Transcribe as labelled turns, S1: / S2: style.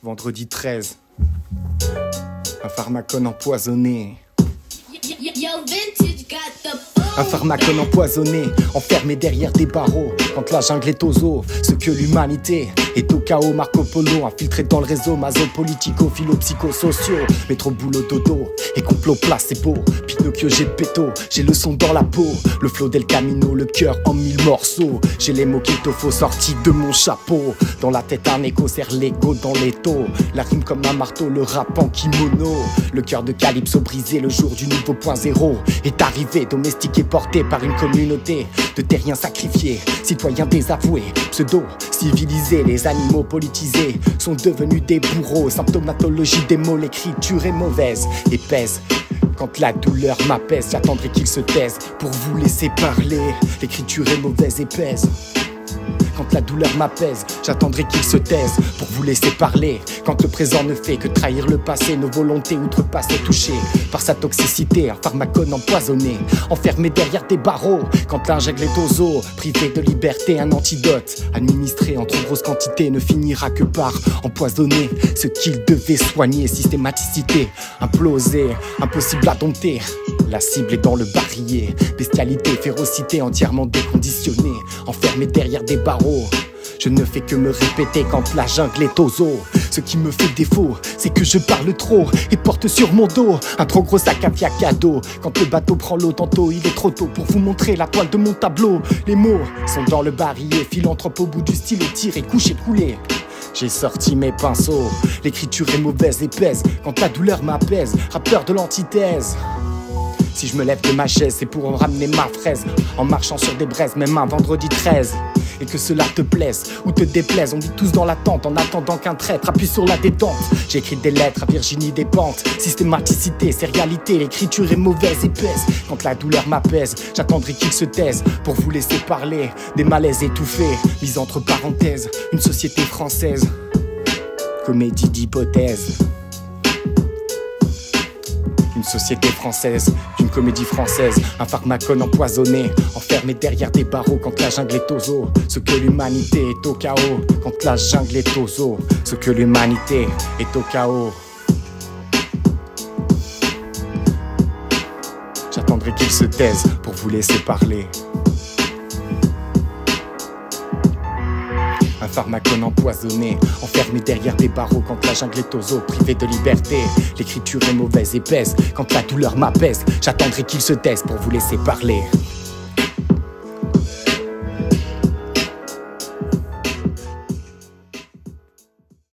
S1: Vendredi 13. Un pharmacone empoisonné. Un pharmacone empoisonné, enfermé derrière des barreaux. Quand la jungle est aux eaux, ce que l'humanité est au chaos. Marco Polo, infiltré dans le réseau, maso-politico-philo-psychosociaux. Métro, boulot, dodo, et complot placebo. Pinocchio, j'ai péto, j'ai le son dans la peau. Le flow del camino, le cœur en 1000 morceaux. J'ai les mots qu'il te faut sortis de mon chapeau. Dans la tête un écho, serre l'ego dans l'étau. La rime comme un marteau, le rap en kimono. Le cœur de Calypso brisé, le jour du niveau point zéro est arrivé, domestiqué, porté par une communauté de terriens sacrifiés, citoyens désavoués, pseudo-civilisés. Les animaux politisés sont devenus des bourreaux. Symptomatologie des mots, l'écriture est mauvaise et pèse. Quand la douleur m'apaise, j'attendrai qu'il se taise pour vous laisser parler. L'écriture est mauvaise et pèse. Quand la douleur m'apaise, j'attendrai qu'il se taise pour vous laisser parler. Quand le présent ne fait que trahir le passé, nos volontés outrepassées, touchées par sa toxicité. Un pharmacone empoisonné, enfermé derrière des barreaux. Quand la jungle est aux eaux, privé de liberté, un antidote administré en trop grosse quantité ne finira que par empoisonner ce qu'il devait soigner. Systématicité implosée, impossible à dompter. La cible est dans le barillet. Bestialité, férocité entièrement déconditionnée, enfermé derrière des barreaux. Je ne fais que me répéter quand la jungle est aux eaux. Ce qui me fait défaut, c'est que je parle trop et porte sur mon dos un trop gros sac à cadeau. Quand le bateau prend l'eau, tantôt il est trop tôt pour vous montrer la toile de mon tableau. Les mots sont dans le barillet, philanthrope au bout du stylo, tiré, couché, coulé. J'ai sorti mes pinceaux, l'écriture est mauvaise et pèse. Quand la douleur m'apaise, rappeur de l'antithèse. Si je me lève de ma chaise, c'est pour en ramener ma fraise. En marchant sur des braises, même un vendredi 13. Et que cela te plaise ou te déplaise, on vit tous dans l'attente en attendant qu'un traître appuie sur la détente. J'écris des lettres à Virginie Despentes. Systématicité, c'est réalité, l'écriture est mauvaise et pèse. Quand la douleur m'apaise, j'attendrai qu'il se taise pour vous laisser parler. Des malaises étouffés, mis entre parenthèses. Une société française, comédie d'hypothèse. Une société française, d'une comédie française. Un pharmacone empoisonné, enfermé derrière des barreaux. Quand la jungle est aux eaux, ce que l'humanité est au chaos. Quand la jungle est aux eaux, ce que l'humanité est au chaos. J'attendrai qu'il se taise pour vous laisser parler. Un pharmacone empoisonné, enfermé derrière des barreaux. Quand la jungle est aux eaux, privé de liberté. L'écriture est mauvaise et pèse. Quand la douleur m'apaise, j'attendrai qu'il se taise pour vous laisser parler.